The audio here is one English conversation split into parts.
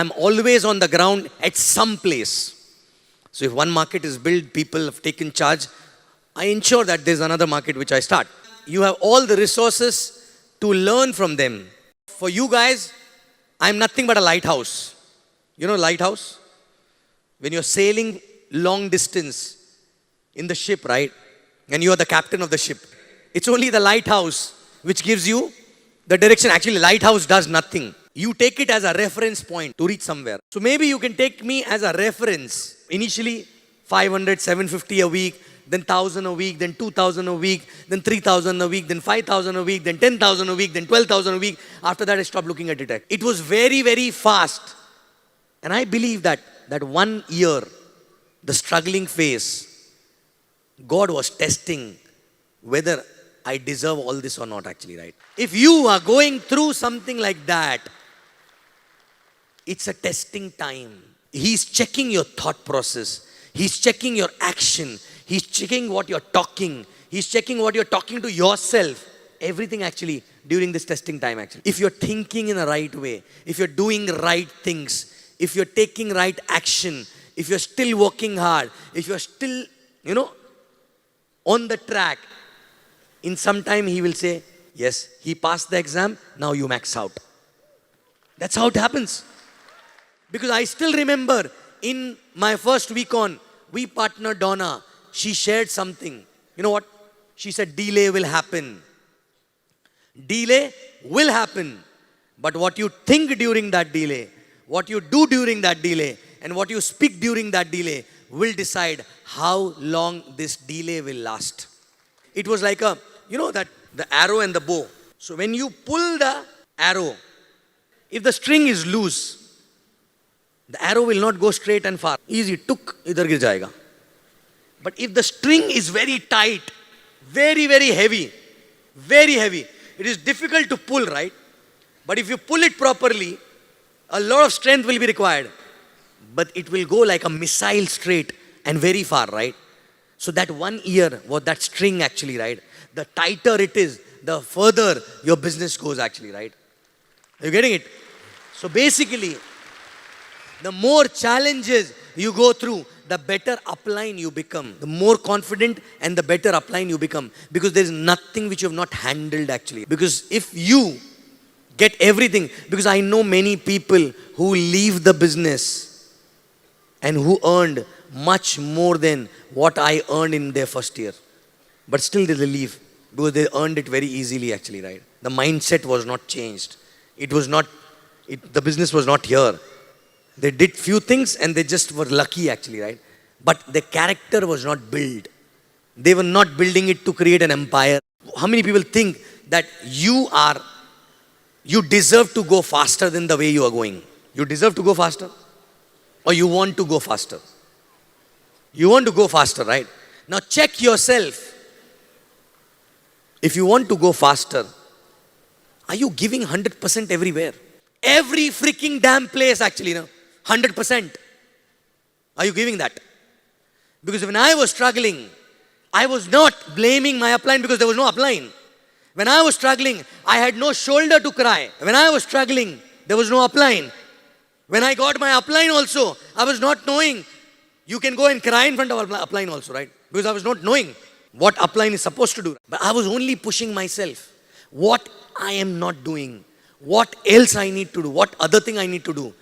I'm always on the ground at some place. So if one market is built, people have taken charge, I ensure that there's another market which I start. You have all the resources to learn from them. For you guys, I'm nothing but a lighthouse. You know lighthouse? When you're sailing long distance in the ship, right? And you are the captain of the ship. It's only the lighthouse which gives you the direction. Actually, lighthouse does nothing. You take it as a reference point to reach somewhere. So maybe you can take me as a reference. Initially, 500, 750 a week, then 1,000 a week, then 2,000 a week, then 3,000 a week, then 5,000 a week, then 10,000 a week, then 12,000 a week. After that, I stopped looking at it. It was very, very fast. And I believe that 1 year, the struggling phase, God was testing whether I deserve all this or not actually, right? If you are going through something like that, it's a testing time. He's checking your thought process. He's checking your action. He's checking what you're talking. He's checking what you're talking to yourself. Everything actually during this testing time actually. If you're thinking in the right way, if you're doing right things, if you're taking right action, if you're still working hard, if you're still, on the track, in some time he will say, yes, he passed the exam, now you max out. That's how it happens. Because I still remember in my first week on, we partner Donna, she shared something. You know what? She said, delay will happen. Delay will happen. But what you think during that delay, what you do during that delay, and what you speak during that delay will decide how long this delay will last. It was like the arrow and the bow. So when you pull the arrow, if the string is loose, the arrow will not go straight and far. Easy, tuk, idhar gir jayega. But if the string is very tight, very, very heavy, it is difficult to pull, right? But if you pull it properly, a lot of strength will be required. But it will go like a missile straight and very far, right? So that 1 year was that string actually, right? The tighter it is, the further your business goes actually, right? Are you getting it? So basically, the more challenges you go through, the better upline you become. The more confident and the better upline you become. Because there is nothing which you have not handled actually. Because if you get everything, because I know many people who leave the business and who earned much more than what I earned in their first year. But still they leave because they earned it very easily actually, right? The mindset was not changed. The business was not here. They did few things and they just were lucky actually, right? But the character was not built. They were not building it to create an empire. How many people think that you deserve to go faster than the way you are going? You deserve to go faster? Or you want to go faster? You want to go faster, right? Now check yourself. If you want to go faster, are you giving 100% everywhere? Every freaking damn place actually, 100%. Are you giving that? Because when I was struggling, I was not blaming my upline because there was no upline. When I was struggling, I had no shoulder to cry. When I was struggling, there was no upline. When I got my upline also, I was not knowing. You can go and cry in front of upline also, right? Because I was not knowing what upline is supposed to do. But I was only pushing myself. What I am not doing. What else I need to do. What other thing I need to do.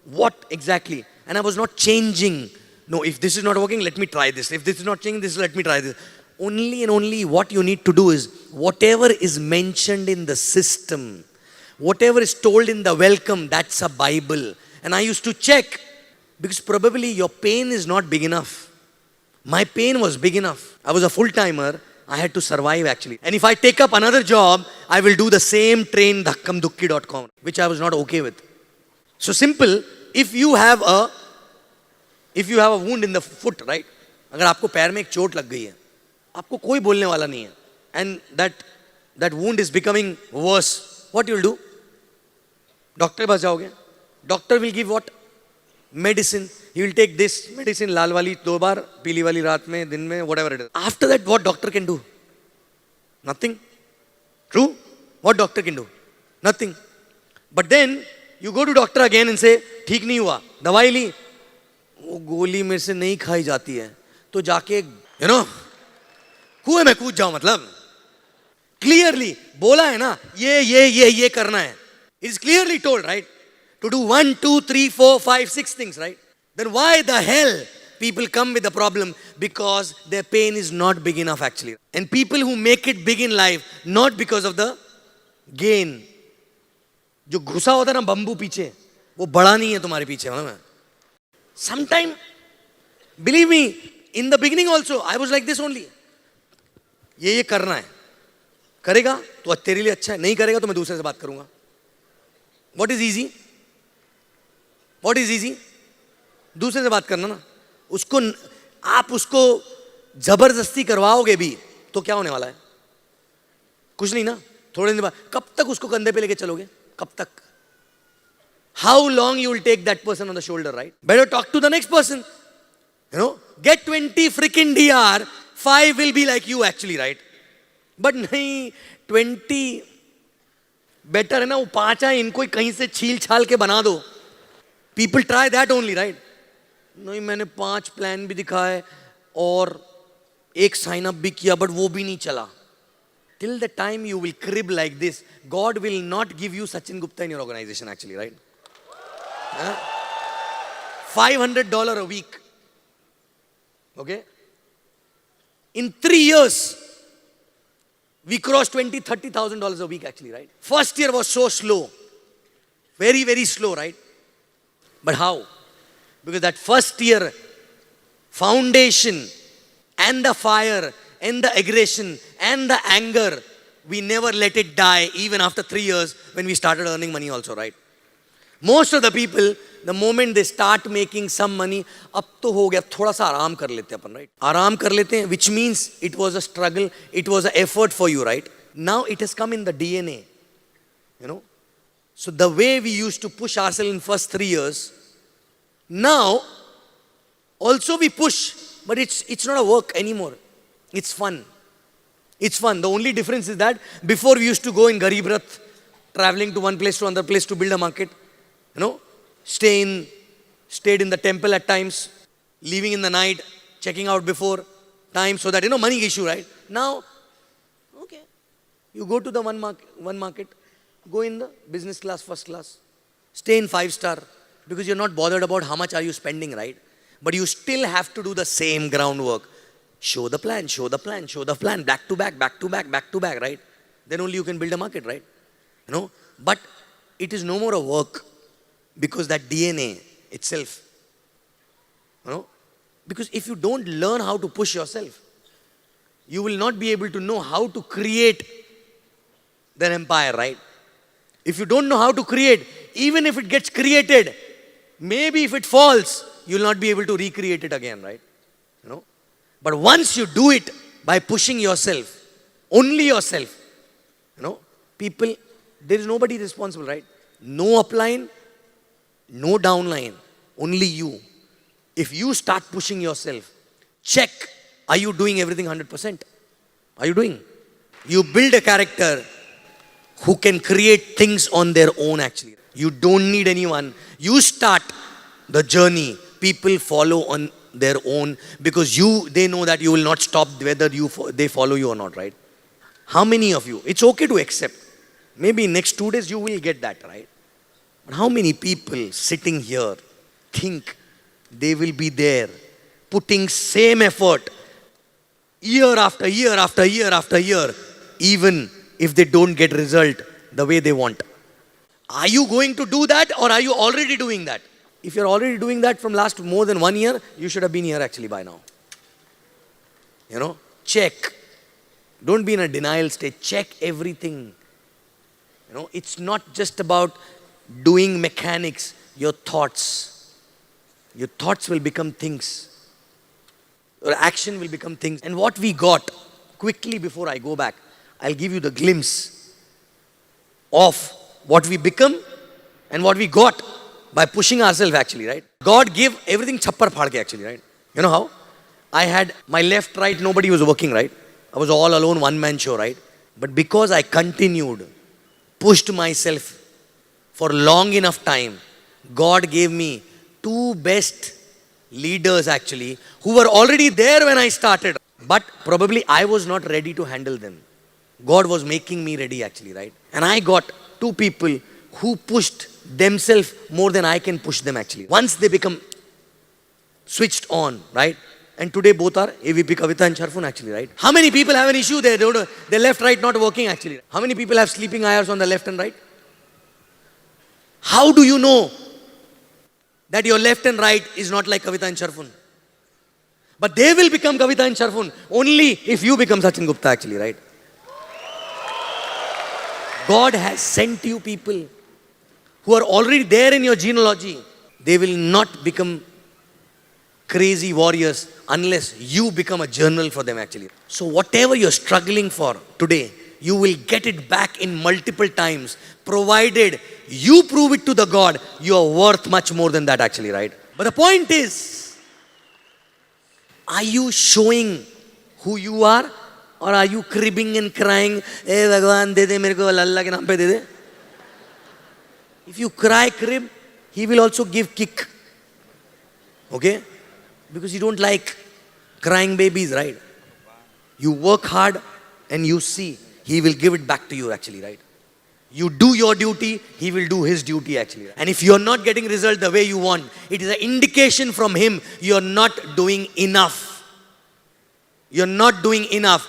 What exactly. And I was not changing. No, if this is not working, let me try this. If this is not changing, let me try this. Only and only what you need to do is whatever is mentioned in the system, whatever is told in the welcome, that's a Bible. And I used to check because probably your pain is not big enough. My pain was big enough. I was a full-timer. I had to survive actually. And if I take up another job, I will do the same train dhakkamdukki.com, which I was not okay with. So simple, if you have a wound in the foot, right? अगर आपको पैर में एक चोट लग गई है, आपको कोई बोलने वाला नहीं है. And that wound is becoming worse. What you will do? Doctor पास जाओगे. Doctor will give what? Medicine. He will take this medicine, लाल वाली 2 बार, पीली वाली रात में, दिन में, whatever it is. After that, what doctor can do? Nothing. True? What doctor can do? Nothing. But then, You go to doctor again and say, ठीक नहीं हुआ, दवाई ली, वो गोली मेरे से नहीं खाई जाती है, तो जाके कुएं में कूद जाओ, मतलब क्लियरली बोला है ना, ये करना है. It is clearly told, right? To do 1, 2, 3, 4, 5, 6 things, right? Then why the hell people come with the problem? Because their pain is not big enough actually. And people who make it big in life, not because of the gain. जो घुसा होता है ना bamboo पीछे, वो बड़ा नहीं है तुम्हारे पीछे, मालूम? Sometime, believe me, in the beginning also, I was like this only. ये करना है, करेगा तो तेरे लिए अच्छा है, नहीं करेगा तो मैं दूसरे से बात करूंगा. What is easy? What is easy? दूसरे से बात करना ना. उसको आप उसको जबरदस्ती करवाओगे भी तो क्या होने वाला है? कुछ नहीं ना. थोड़े दिन बाद कब तक उसको कंधे पे लेके चलोगे? कब तक? How long you will take that person on the shoulder, right? Better talk to the next person. Get 20 freaking DR, 5 will be like you actually, right? But नहीं, 20 बेटर है ना, वो 5 है, इनको कहीं से छील छाल के बना दो. People try that only, right? नहीं, मैंने 5 प्लान भी दिखाए और एक साइन अप भी किया, बट वो भी नहीं चला. Till the time you will crib like this, God will not give you Sachin Gupta in your organization actually, right? $500 a week. Okay? In 3 years, we crossed $20,000-$30,000 a week actually, right? First year was so slow. Very, very slow, right? But how? Because that first year, foundation and the fire and the aggression and the anger, we never let it die even after 3 years when we started earning money also, right? Most of the people, the moment they start making some money, अब तो हो गया, थोड़ा सा आराम कर लेते हैं अपन, right? आराम कर लेते हैं, which means it was a struggle, it was an effort for you, right? Now it has come in the DNA, So the way we used to push ourselves in first 3 years, now also we push, but it's not a work anymore. It's fun. It's fun. The only difference is that before we used to go in Garib Rath, traveling to one place to another place to build a market, stayed in the temple at times, leaving in the night, checking out before time, so that, money issue, right? Now, okay, you go to the one market, go in the business class, first class, stay in 5-star, because you're not bothered about how much are you spending, right? But you still have to do the same groundwork. Show the plan, back to back, right? Then only you can build a market, right? But it is no more a work, because that DNA itself, because if you don't learn how to push yourself, you will not be able to know how to create an empire, right? If you don't know how to create, even if it gets created, maybe if it falls, you will not be able to recreate it again, right? But once you do it by pushing yourself, only yourself, people, there is nobody responsible, right? No upline, no downline, only you. If you start pushing yourself, check, are you doing everything 100%? Are you doing? You build a character who can create things on their own actually. You don't need anyone. You start the journey, people follow on their own, because they know that you will not stop whether they follow you or not, right? How many of you, it's okay to accept. Maybe next 2 days you will get that, right? But how many people sitting here think they will be there, putting same effort year after year after year after year, even if they don't get result the way they want? Are you going to do that, or are you already doing that? If you're already doing that from last more than 1 year, you should have been here actually by now. Check. Don't be in a denial state. Check everything. It's not just about doing mechanics. Your thoughts will become things. Your action will become things. And what we got, quickly before I go back, I'll give you the glimpse of what we become and what we got by pushing ourselves actually, right? God gave everything chappar phadke actually, right? You know how? I had my left, right, nobody was working, right? I was all alone, one-man show, right? But because I continued, pushed myself for long enough time, God gave me two best leaders actually who were already there when I started. But probably I was not ready to handle them. God was making me ready actually, right? And I got two people who pushed themselves more than I can push them actually. Once they become switched on, right? And today both are AVP Kavita and Sharfun actually, right? How many people have an issue there? Their left, right not working actually. How many people have sleeping hours on the left and right? How do you know that your left and right is not like Kavita and Sharfun? But they will become Kavita and Sharfun only if you become Sachin Gupta actually, right? God has sent you people who are already there in your genealogy. They will not become crazy warriors unless you become a journal for them actually. So whatever you're struggling for today, you will get it back in multiple times, provided you prove it to the God you are worth much more than that actually, right? But the point is, are you showing who you are, or are you cribbing and crying, "Hey Bhagwan, de de mere ko Allah ke naam pe de de"? If you cry, crib, he will also give kick. Okay? Because you don't like crying babies, right? You work hard and you see, he will give it back to you actually, right? You do your duty, he will do his duty actually. And if you're not getting result the way you want, it is an indication from him you're not doing enough. You're not doing enough.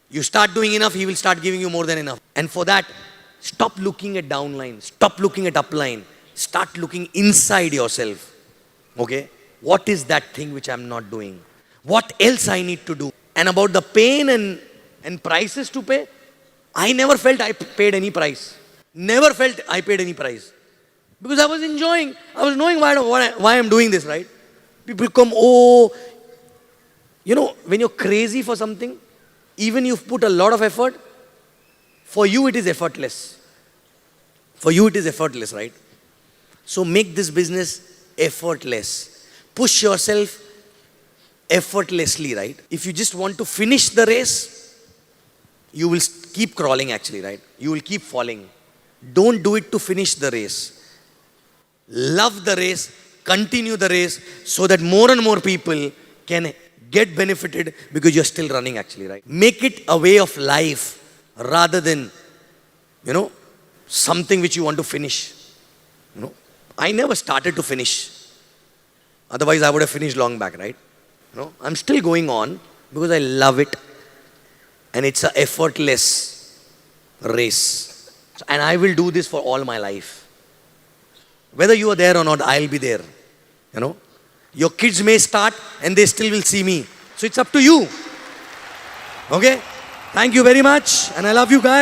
You start doing enough, he will start giving you more than enough. And for that, stop looking at downline, stop looking at upline, start looking inside yourself. Okay? What is that thing which I'm not doing? What else I need to do? And about the pain and prices to pay, I never felt I paid any price. Never felt I paid any price. Because I was enjoying, I was knowing why I'm doing this, right? People come, oh, you know, when you're crazy for something, even you've put a lot of effort, for you it is effortless. For you it is effortless, right? So make this business effortless. Push yourself effortlessly, right? If you just want to finish the race, you will keep crawling actually, right? You will keep falling. Don't do it to finish the race. Love the race, continue the race, so that more and more people can get benefited because you're still running actually, right? Make it a way of life rather than, you know, something which you want to finish. You know, I never started to finish. Otherwise, I would have finished long back, right? No, I'm still going on because I love it. And it's an effortless race. And I will do this for all my life. Whether you are there or not, I'll be there. You know, your kids may start and they still will see me. So it's up to you. Okay? Thank you very much. And I love you guys.